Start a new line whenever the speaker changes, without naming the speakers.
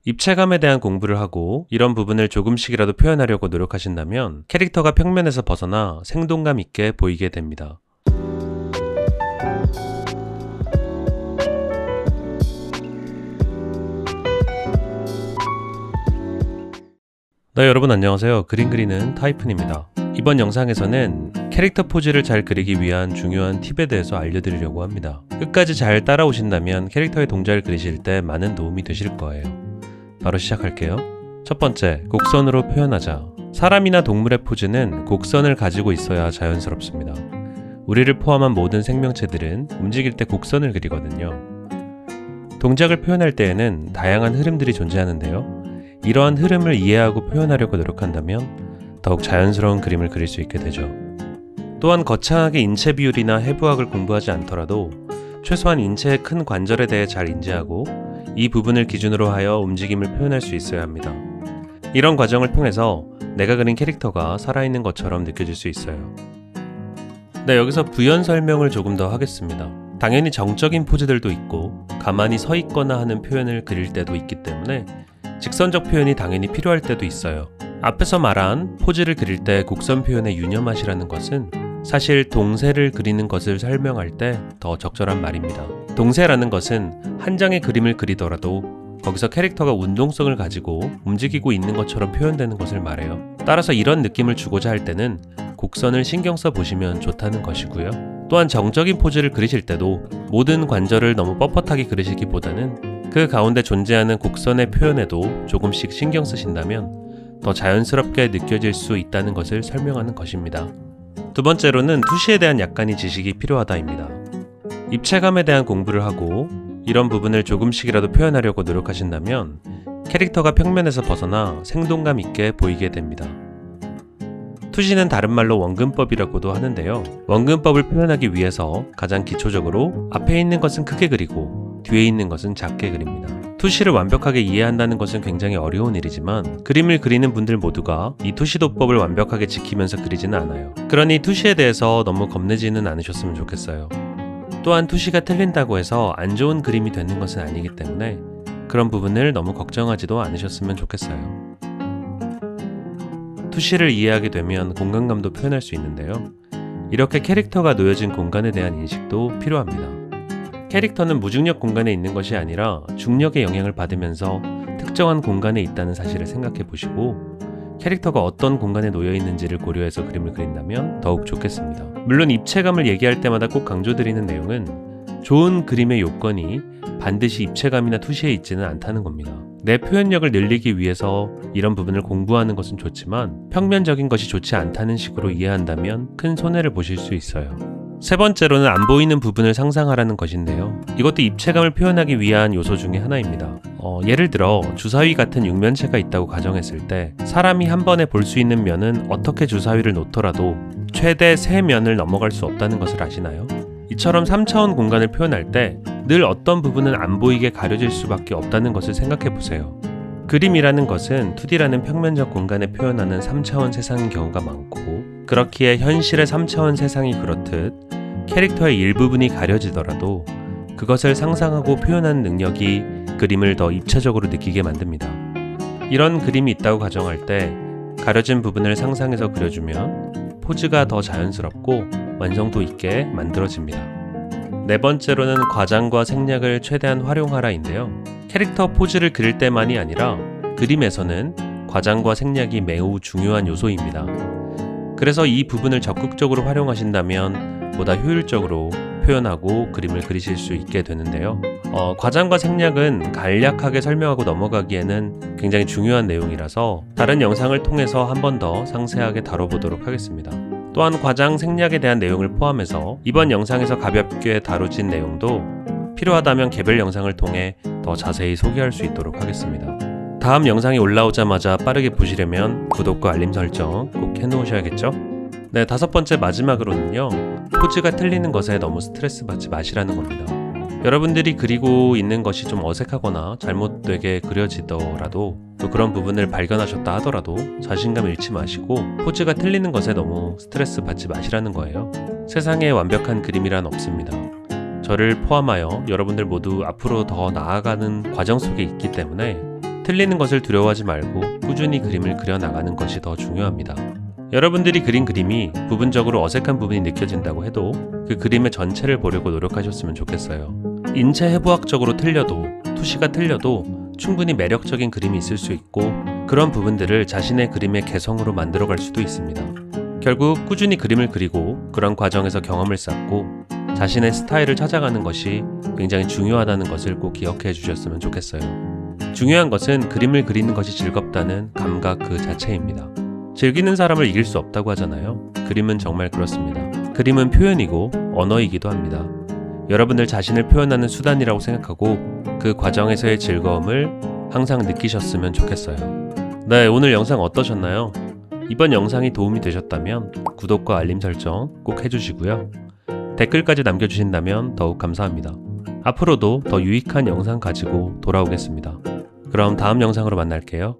입체감에 대한 공부를 하고 이런 부분을 조금씩이라도 표현하려고 노력하신다면 캐릭터가 평면에서 벗어나 생동감 있게 보이게 됩니다. 네, 여러분 안녕하세요. 그림 그리는 타이푼입니다. 이번 영상에서는 캐릭터 포즈를 잘 그리기 위한 중요한 팁에 대해서 알려드리려고 합니다. 끝까지 잘 따라오신다면 캐릭터의 동작을 그리실 때 많은 도움이 되실 거예요. 바로 시작할게요. 첫 번째, 곡선으로 표현하자. 사람이나 동물의 포즈는 곡선을 가지고 있어야 자연스럽습니다. 우리를 포함한 모든 생명체들은 움직일 때 곡선을 그리거든요. 동작을 표현할 때에는 다양한 흐름들이 존재하는데요. 이러한 흐름을 이해하고 표현하려고 노력한다면 더욱 자연스러운 그림을 그릴 수 있게 되죠. 또한 거창하게 인체 비율이나 해부학을 공부하지 않더라도 최소한 인체의 큰 관절에 대해 잘 인지하고 이 부분을 기준으로 하여 움직임을 표현할 수 있어야 합니다. 이런 과정을 통해서 내가 그린 캐릭터가 살아있는 것처럼 느껴질 수 있어요. 네, 여기서 부연 설명을 조금 더 하겠습니다. 당연히 정적인 포즈들도 있고 가만히 서 있거나 하는 표현을 그릴 때도 있기 때문에 직선적 표현이 당연히 필요할 때도 있어요. 앞에서 말한 포즈를 그릴 때 곡선 표현에 유념하시라는 것은 사실 동세를 그리는 것을 설명할 때 더 적절한 말입니다. 동세라는 것은 한 장의 그림을 그리더라도 거기서 캐릭터가 운동성을 가지고 움직이고 있는 것처럼 표현되는 것을 말해요. 따라서 이런 느낌을 주고자 할 때는 곡선을 신경 써 보시면 좋다는 것이고요. 또한 정적인 포즈를 그리실 때도 모든 관절을 너무 뻣뻣하게 그리시기보다는 그 가운데 존재하는 곡선의 표현에도 조금씩 신경 쓰신다면 더 자연스럽게 느껴질 수 있다는 것을 설명하는 것입니다. 두 번째로는 투시에 대한 약간의 지식이 필요하다입니다. 입체감에 대한 공부를 하고 이런 부분을 조금씩이라도 표현하려고 노력하신다면 캐릭터가 평면에서 벗어나 생동감 있게 보이게 됩니다. 투시는 다른 말로 원근법이라고도 하는데요. 원근법을 표현하기 위해서 가장 기초적으로 앞에 있는 것은 크게 그리고 뒤에 있는 것은 작게 그립니다. 투시를 완벽하게 이해한다는 것은 굉장히 어려운 일이지만 그림을 그리는 분들 모두가 이 투시도법을 완벽하게 지키면서 그리지는 않아요. 그러니 투시에 대해서 너무 겁내지는 않으셨으면 좋겠어요. 또한 투시가 틀린다고 해서 안 좋은 그림이 되는 것은 아니기 때문에 그런 부분을 너무 걱정하지도 않으셨으면 좋겠어요. 투시를 이해하게 되면 공간감도 표현할 수 있는데요. 이렇게 캐릭터가 놓여진 공간에 대한 인식도 필요합니다. 캐릭터는 무중력 공간에 있는 것이 아니라 중력의 영향을 받으면서 특정한 공간에 있다는 사실을 생각해 보시고 캐릭터가 어떤 공간에 놓여 있는지를 고려해서 그림을 그린다면 더욱 좋겠습니다. 물론 입체감을 얘기할 때마다 꼭 강조드리는 내용은 좋은 그림의 요건이 반드시 입체감이나 투시에 있지는 않다는 겁니다. 내 표현력을 늘리기 위해서 이런 부분을 공부하는 것은 좋지만 평면적인 것이 좋지 않다는 식으로 이해한다면 큰 손해를 보실 수 있어요. 세 번째로는 안 보이는 부분을 상상하라는 것인데요. 이것도 입체감을 표현하기 위한 요소 중에 하나입니다. 예를 들어 주사위 같은 육면체가 있다고 가정했을 때 사람이 한 번에 볼 수 있는 면은 어떻게 주사위를 놓더라도 최대 3면을 넘어갈 수 없다는 것을 아시나요? 이처럼 3차원 공간을 표현할 때 늘 어떤 부분은 안 보이게 가려질 수밖에 없다는 것을 생각해 보세요. 그림이라는 것은 2D라는 평면적 공간에 표현하는 3차원 세상인 경우가 많고 그렇기에 현실의 3차원 세상이 그렇듯 캐릭터의 일부분이 가려지더라도 그것을 상상하고 표현하는 능력이 그림을 더 입체적으로 느끼게 만듭니다. 이런 그림이 있다고 가정할 때 가려진 부분을 상상해서 그려주면 포즈가 더 자연스럽고 완성도 있게 만들어집니다. 네 번째로는 과장과 생략을 최대한 활용하라인데요. 캐릭터 포즈를 그릴 때만이 아니라 그림에서는 과장과 생략이 매우 중요한 요소입니다. 그래서 이 부분을 적극적으로 활용하신다면 보다 효율적으로 표현하고 그림을 그리실 수 있게 되는데요. 과장과 생략은 간략하게 설명하고 넘어가기에는 굉장히 중요한 내용이라서 다른 영상을 통해서 한 번 더 상세하게 다뤄보도록 하겠습니다. 또한 과장, 생략에 대한 내용을 포함해서 이번 영상에서 가볍게 다루진 내용도 필요하다면 개별 영상을 통해 더 자세히 소개할 수 있도록 하겠습니다. 다음 영상이 올라오자마자 빠르게 보시려면 구독과 알림 설정 꼭 해놓으셔야겠죠? 네, 5번째 마지막으로는요. 포즈가 틀리는 것에 너무 스트레스 받지 마시라는 겁니다. 여러분들이 그리고 있는 것이 좀 어색하거나 잘못되게 그려지더라도 또 그런 부분을 발견하셨다 하더라도 자신감 잃지 마시고 포즈가 틀리는 것에 너무 스트레스 받지 마시라는 거예요. 세상에 완벽한 그림이란 없습니다. 저를 포함하여 여러분들 모두 앞으로 더 나아가는 과정 속에 있기 때문에 틀리는 것을 두려워하지 말고 꾸준히 그림을 그려나가는 것이 더 중요합니다. 여러분들이 그린 그림이 부분적으로 어색한 부분이 느껴진다고 해도 그 그림의 전체를 보려고 노력하셨으면 좋겠어요. 인체 해부학적으로 틀려도, 투시가 틀려도 충분히 매력적인 그림이 있을 수 있고 그런 부분들을 자신의 그림의 개성으로 만들어갈 수도 있습니다. 결국 꾸준히 그림을 그리고 그런 과정에서 경험을 쌓고 자신의 스타일을 찾아가는 것이 굉장히 중요하다는 것을 꼭 기억해 주셨으면 좋겠어요. 중요한 것은 그림을 그리는 것이 즐겁다는 감각 그 자체입니다. 즐기는 사람을 이길 수 없다고 하잖아요. 그림은 정말 그렇습니다. 그림은 표현이고 언어이기도 합니다. 여러분들 자신을 표현하는 수단이라고 생각하고 그 과정에서의 즐거움을 항상 느끼셨으면 좋겠어요. 네, 오늘 영상 어떠셨나요? 이번 영상이 도움이 되셨다면 구독과 알림 설정 꼭 해주시고요. 댓글까지 남겨주신다면 더욱 감사합니다. 앞으로도 더 유익한 영상 가지고 돌아오겠습니다. 그럼 다음 영상으로 만날게요.